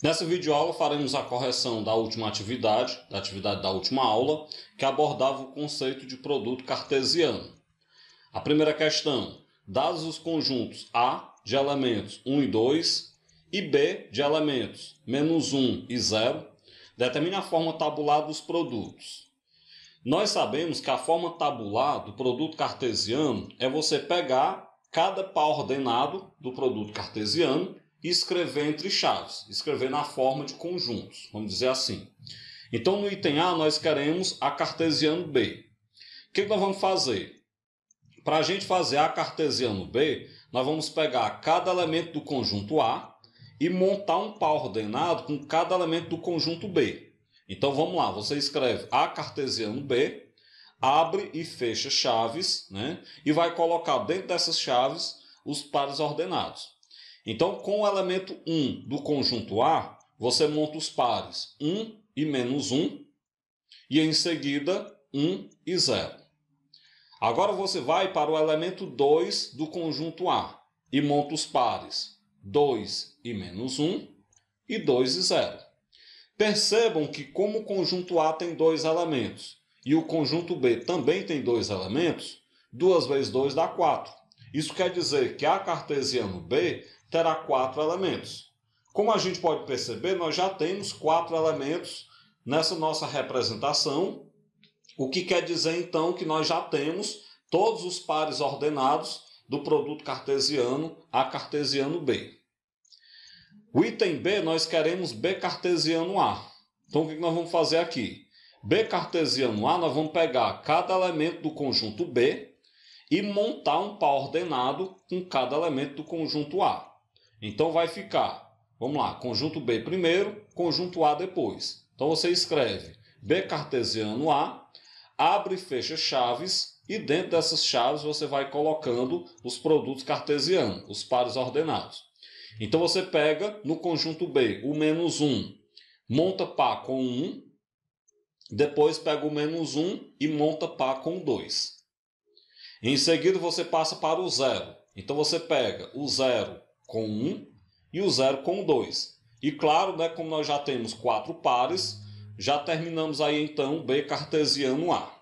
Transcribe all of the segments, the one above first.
Nessa videoaula faremos a correção da última atividade, da atividade da última aula, que abordava o conceito de produto cartesiano. A primeira questão: dados os conjuntos A de elementos 1 e 2 e B de elementos -1 e 0, determine a forma tabular dos produtos. Nós sabemos que a forma tabular do produto cartesiano é você pegar cada par ordenado do produto cartesiano e escrever entre chaves, escrever na forma de conjuntos, vamos dizer assim. Então, no item A, nós queremos A cartesiano B. O que nós vamos fazer? Para a gente fazer A cartesiano B, nós vamos pegar cada elemento do conjunto A e montar um par ordenado com cada elemento do conjunto B. Então, vamos lá, você escreve A cartesiano B, abre e fecha chaves, né? E vai colocar dentro dessas chaves os pares ordenados. Então, com o elemento 1 do conjunto A, você monta os pares 1 e -1 e em seguida 1 e 0. Agora você vai para o elemento 2 do conjunto A e monta os pares 2 e -1 e 2 e 0. Percebam que como o conjunto A tem dois elementos e o conjunto B também tem dois elementos, 2 vezes 2 dá 4. Isso quer dizer que A cartesiano B terá 4 elementos. Como a gente pode perceber, nós já temos 4 elementos nessa nossa representação, o que quer dizer então que nós já temos todos os pares ordenados do produto cartesiano A cartesiano B. O item B, nós queremos B cartesiano A. Então, o que nós vamos fazer aqui? B cartesiano A, nós vamos pegar cada elemento do conjunto B e montar um par ordenado com cada elemento do conjunto A. Então, vai ficar, vamos lá, conjunto B primeiro, conjunto A depois. Então, você escreve B cartesiano A, abre e fecha chaves, e dentro dessas chaves você vai colocando os produtos cartesianos, os pares ordenados. Então, você pega no conjunto B o -1, monta par com 1, depois pega o -1 e monta par com 2. Em seguida, você passa para o 0. Então, você pega o 0 com 1 e o 0 com 2. E claro, né, como nós já temos 4 pares, já terminamos aí então B cartesiano A.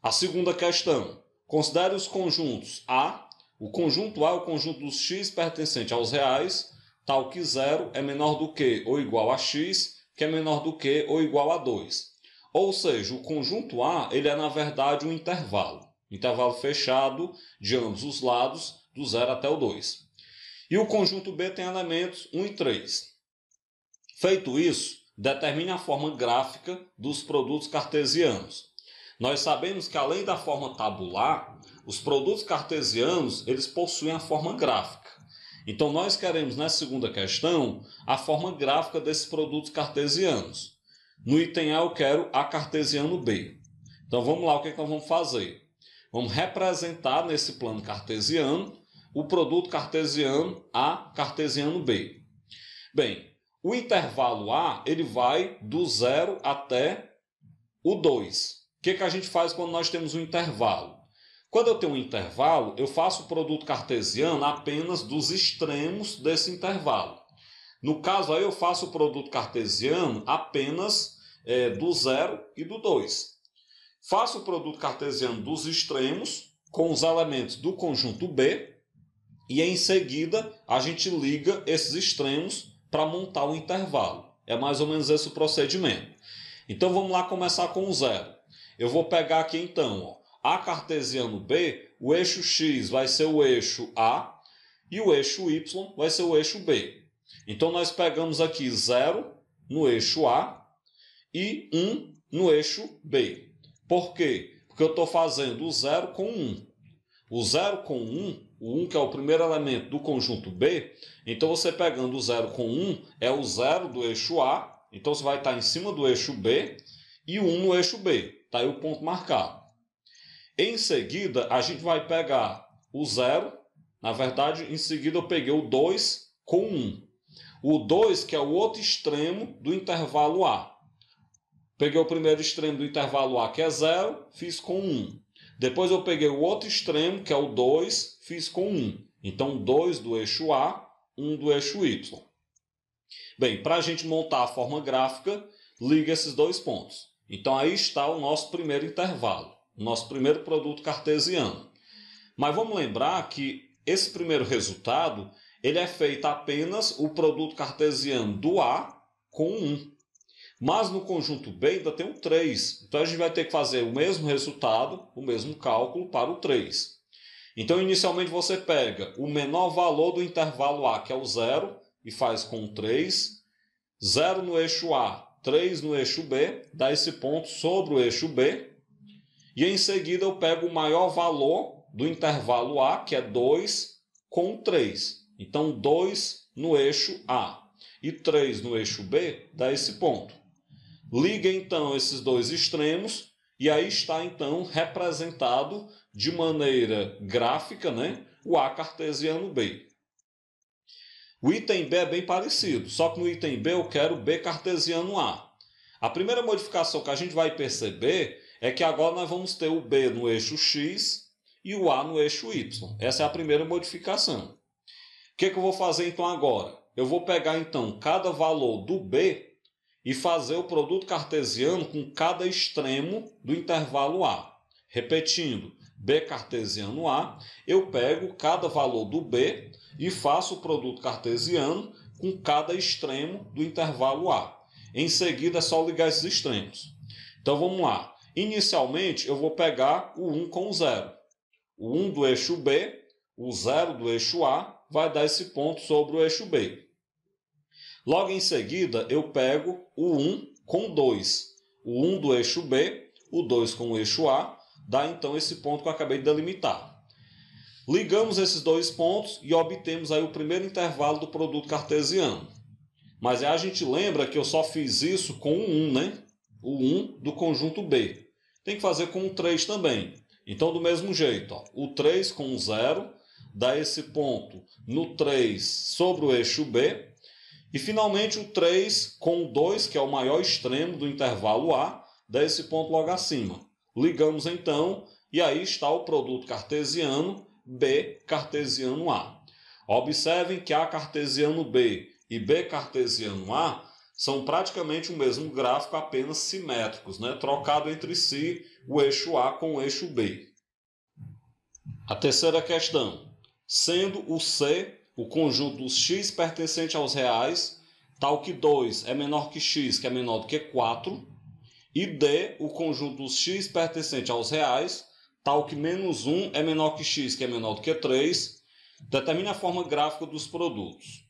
A segunda questão: considere os conjuntos A. O conjunto A é o conjunto dos x pertencente aos reais, tal que 0 é menor do que ou igual a x, que é menor do que ou igual a 2. Ou seja, o conjunto A ele é na verdade um intervalo fechado de ambos os lados, do 0 até o 2. E o conjunto B tem elementos 1 e 3. Feito isso, determine a forma gráfica dos produtos cartesianos. Nós sabemos que além da forma tabular, os produtos cartesianos eles possuem a forma gráfica. Então nós queremos nessa segunda questão a forma gráfica desses produtos cartesianos. No item A eu quero A cartesiano B. Então vamos lá, o que nós vamos fazer? Vamos representar nesse plano cartesiano o produto cartesiano A cartesiano B. Bem, o intervalo A ele vai do 0 até o 2. O que a gente faz quando nós temos um intervalo? Quando eu tenho um intervalo, eu faço o produto cartesiano apenas dos extremos desse intervalo. No caso, aí eu faço o produto cartesiano apenas do 0 e do 2. Faço o produto cartesiano dos extremos com os elementos do conjunto B e em seguida a gente liga esses extremos para montar o intervalo. É mais ou menos esse o procedimento. Então vamos lá começar com o 0. Eu vou pegar aqui então, ó, A cartesiano B, o eixo X vai ser o eixo A e o eixo Y vai ser o eixo B. Então nós pegamos aqui 0 no eixo A e 1 no eixo B. Por quê? Porque eu estou fazendo o 0 com 1. O 0 com 1, o 1 que é o primeiro elemento do conjunto B, então você pegando o 0 com 1 é o 0 do eixo A, então você vai estar em cima do eixo B e o 1 no eixo B. Está aí o ponto marcado. Em seguida, a gente vai pegar o 0. Na verdade, em seguida eu peguei o 2 com 1. O 2, que é o outro extremo do intervalo A. Peguei o primeiro extremo do intervalo A, que é 0, fiz com 1. Depois eu peguei o outro extremo, que é o 2, fiz com 1. Então, 2 do eixo A, 1 do eixo Y. Bem, para a gente montar a forma gráfica, liga esses dois pontos. Então aí está o nosso primeiro intervalo, o nosso primeiro produto cartesiano. Mas vamos lembrar que esse primeiro resultado ele é feito apenas o produto cartesiano do A com o 1. Mas no conjunto B ainda tem o 3. Então a gente vai ter que fazer o mesmo resultado, o mesmo cálculo para o 3. Então inicialmente você pega o menor valor do intervalo A, que é o 0, e faz com 3. 0 no eixo A, 3 no eixo B, dá esse ponto sobre o eixo B. E em seguida eu pego o maior valor do intervalo A, que é 2, com 3. Então 2 no eixo A e 3 no eixo B dá esse ponto. Liga então esses dois extremos e aí está então representado de maneira gráfica, né, o A cartesiano B. O item B é bem parecido, só que no item B eu quero B cartesiano A. A primeira modificação que a gente vai perceber é que agora nós vamos ter o B no eixo X e o A no eixo Y. Essa é a primeira modificação. O que eu vou fazer então agora? Eu vou pegar então cada valor do B e fazer o produto cartesiano com cada extremo do intervalo A. Repetindo, B cartesiano A, eu pego cada valor do B e faço o produto cartesiano com cada extremo do intervalo A. Em seguida é só ligar esses extremos. Então vamos lá. Inicialmente eu vou pegar o 1 com o 0. O 1 do eixo B, o 0 do eixo A, vai dar esse ponto sobre o eixo B. Logo em seguida, eu pego o 1 com 2. O 1 do eixo B, o 2 com o eixo A, dá então esse ponto que eu acabei de delimitar. Ligamos esses dois pontos e obtemos aí o primeiro intervalo do produto cartesiano. Mas aí a gente lembra que eu só fiz isso com o 1, né? O 1 do conjunto B. Tem que fazer com o 3 também. Então, do mesmo jeito, ó, o 3 com o 0 dá esse ponto no 3 sobre o eixo B. E, finalmente, o 3 com o 2, que é o maior extremo do intervalo A, dá esse ponto logo acima. Ligamos, então, e aí está o produto cartesiano B cartesiano A. Observem que A cartesiano B e B cartesiano A são praticamente o mesmo gráfico, apenas simétricos, né? Trocado entre si o eixo A com o eixo B. A terceira questão. Sendo o C o conjunto dos x pertencente aos reais, tal que 2 é menor que x, que é menor do que 4, e D, o conjunto dos x pertencente aos reais, tal que menos 1 é menor que x, que é menor do que 3, determine a forma gráfica dos produtos.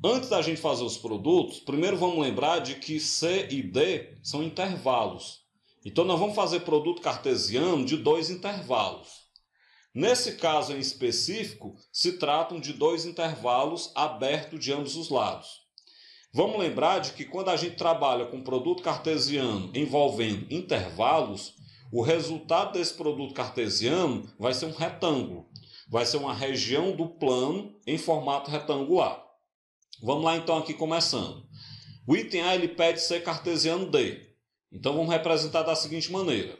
Antes da gente fazer os produtos, primeiro vamos lembrar de que C e D são intervalos. Então nós vamos fazer produto cartesiano de dois intervalos. Nesse caso em específico, se tratam de dois intervalos abertos de ambos os lados. Vamos lembrar de que quando a gente trabalha com produto cartesiano envolvendo intervalos, o resultado desse produto cartesiano vai ser um retângulo. Vai ser uma região do plano em formato retangular. Vamos lá então aqui começando. O item A ele pede C cartesiano D. Então vamos representar da seguinte maneira.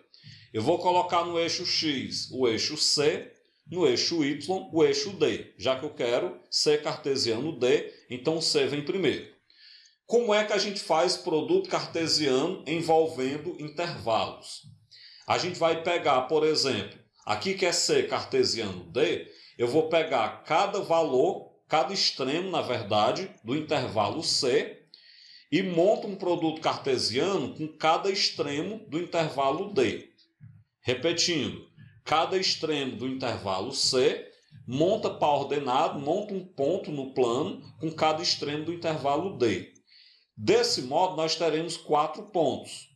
Eu vou colocar no eixo X o eixo C, no eixo Y o eixo D, já que eu quero C cartesiano D, então o C vem primeiro. Como é que a gente faz produto cartesiano envolvendo intervalos? A gente vai pegar, por exemplo, aqui que é C cartesiano D, eu vou pegar cada valor, cada extremo, na verdade, do intervalo C e monto um produto cartesiano com cada extremo do intervalo D. Repetindo, cada extremo do intervalo C monta par ordenado, monta um ponto no plano com cada extremo do intervalo D. Desse modo, nós teremos 4 pontos.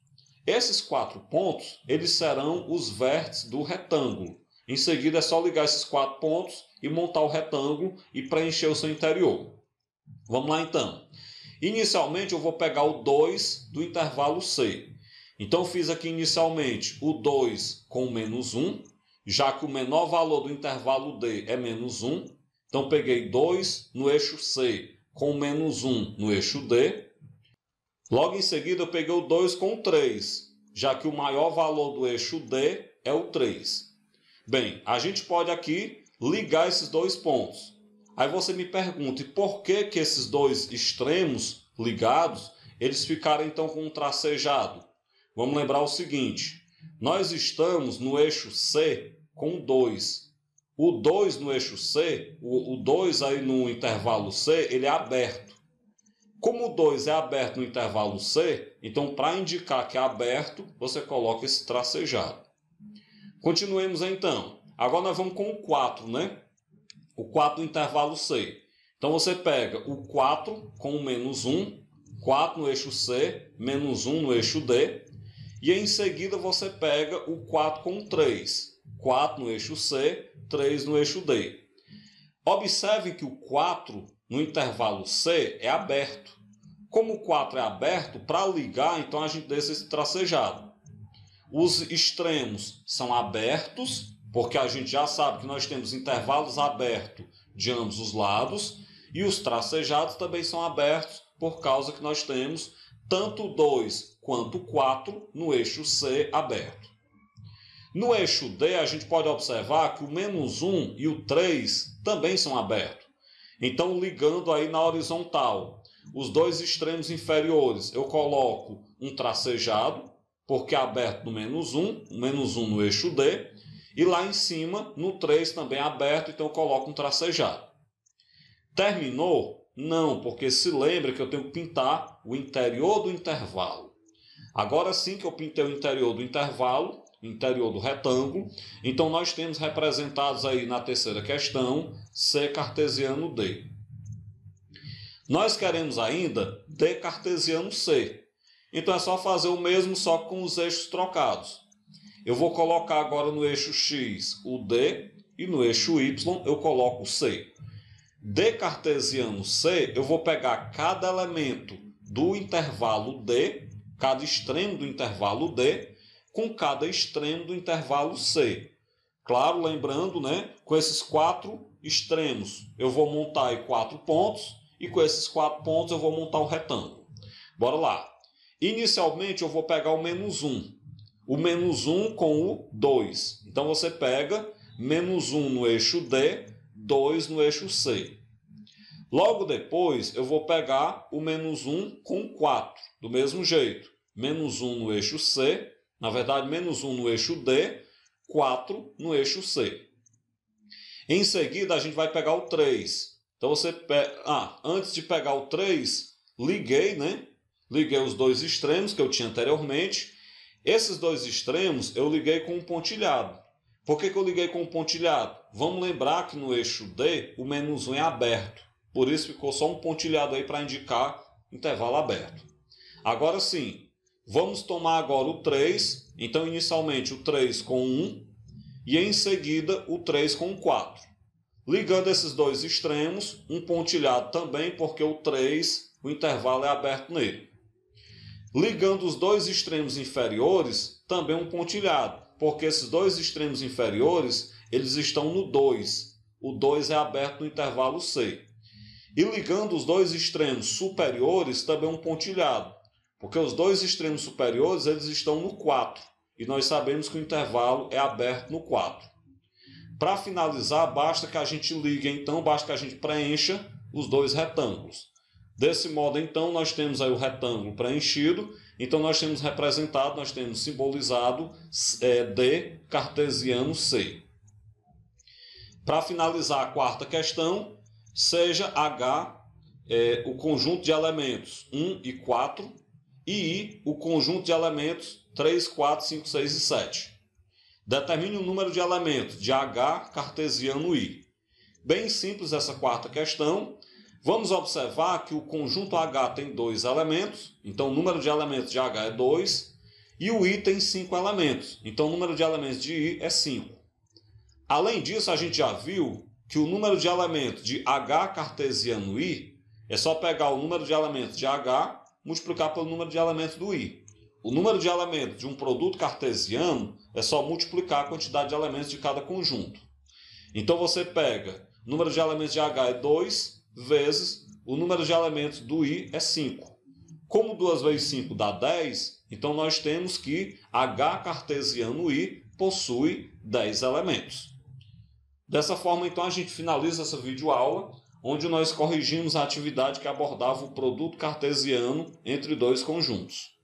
Esses 4 pontos eles serão os vértices do retângulo. Em seguida, é só ligar esses 4 pontos e montar o retângulo e preencher o seu interior. Vamos lá, então. Inicialmente, eu vou pegar o 2 do intervalo C. Então, eu fiz aqui inicialmente o 2 com menos 1, já que o menor valor do intervalo D é menos 1. Então, peguei 2 no eixo C com menos 1 no eixo D. Logo em seguida, eu peguei o 2 com 3, já que o maior valor do eixo D é o 3. Bem, a gente pode aqui ligar esses dois pontos. Aí você me pergunta, e por que esses dois extremos ligados, eles ficaram então com um tracejado. Vamos lembrar o seguinte, nós estamos no eixo C com 2. O 2 no eixo C, o 2 aí no intervalo C, ele é aberto. Como o 2 é aberto no intervalo C, então para indicar que é aberto, você coloca esse tracejado. Continuemos então. Agora nós vamos com o 4, né? O 4 no intervalo C. Então você pega o 4 com o menos 1, 4 no eixo C, menos 1 no eixo D, e em seguida você pega o 4 com o 3, 4 no eixo C, 3 no eixo D. Observe que o 4 no intervalo C é aberto. Como o 4 é aberto, para ligar, então a gente deixa esse tracejado. Os extremos são abertos, porque a gente já sabe que nós temos intervalos abertos de ambos os lados, e os tracejados também são abertos, por causa que nós temos tanto o 2 quanto o 4 no eixo C aberto. No eixo D, a gente pode observar que o menos 1 e o 3 também são abertos. Então, ligando aí na horizontal, os dois extremos inferiores, eu coloco um tracejado, porque é aberto no menos 1, o menos 1 no eixo D, e lá em cima, no 3 também é aberto, então eu coloco um tracejado. Terminou? Não, porque se lembra que eu tenho que pintar o interior do intervalo. Agora sim que eu pintei o interior do intervalo, interior do retângulo, então nós temos representados aí na terceira questão, C cartesiano D. Nós queremos ainda D cartesiano C. Então é só fazer o mesmo, só com os eixos trocados. Eu vou colocar agora no eixo X o D e no eixo Y eu coloco o C. D cartesiano C, eu vou pegar cada elemento do intervalo D, cada extremo do intervalo D, com cada extremo do intervalo C. Claro, lembrando, né, com esses 4 extremos, eu vou montar aí 4 pontos, e com esses 4 pontos eu vou montar um retângulo. Bora lá. Inicialmente eu vou pegar o menos 1. O menos 1 com o 2. Então você pega menos 1 no eixo D, 2 no eixo C. Logo depois eu vou pegar o menos 1 com 4. Do mesmo jeito. Menos 1 no eixo C. Na verdade, menos 1 no eixo D, 4 no eixo C. Em seguida a gente vai pegar o 3. Então você pega... antes de pegar o 3, liguei, né? Liguei os dois extremos que eu tinha anteriormente. Esses dois extremos eu liguei com um pontilhado. Por que eu liguei com um pontilhado? Vamos lembrar que no eixo D o menos 1 é aberto. Por isso ficou só um pontilhado aí para indicar intervalo aberto. Agora sim, vamos tomar agora o 3. Então inicialmente o 3 com 1 e em seguida o 3 com 4. Ligando esses dois extremos, um pontilhado também, porque o 3, o intervalo é aberto nele. Ligando os dois extremos inferiores, também um pontilhado, porque esses dois extremos inferiores, eles estão no 2. O 2 é aberto no intervalo C. E ligando os dois extremos superiores, também um pontilhado, porque os dois extremos superiores, eles estão no 4. E nós sabemos que o intervalo é aberto no 4. Para finalizar, basta que a gente ligue, então, basta que a gente preencha os dois retângulos. Desse modo, então, nós temos aí o retângulo preenchido. Então, nós temos representado, nós temos simbolizado D cartesiano C. Para finalizar a quarta questão, seja H o conjunto de elementos 1 e 4 e I o conjunto de elementos 3, 4, 5, 6 e 7. Determine o número de elementos de H cartesiano I. Bem simples essa quarta questão. Vamos observar que o conjunto H tem 2 elementos, então o número de elementos de H é 2, e o I tem 5 elementos, então o número de elementos de I é 5. Além disso, a gente já viu que o número de elementos de H cartesiano I é só pegar o número de elementos de H multiplicar pelo número de elementos do I. O número de elementos de um produto cartesiano é só multiplicar a quantidade de elementos de cada conjunto. Então você pega o número de elementos de H é 2 vezes o número de elementos do I é 5. Como 2 vezes 5 dá 10, então nós temos que H cartesiano I possui 10 elementos. Dessa forma, então, a gente finaliza essa videoaula, onde nós corrigimos a atividade que abordava o produto cartesiano entre dois conjuntos.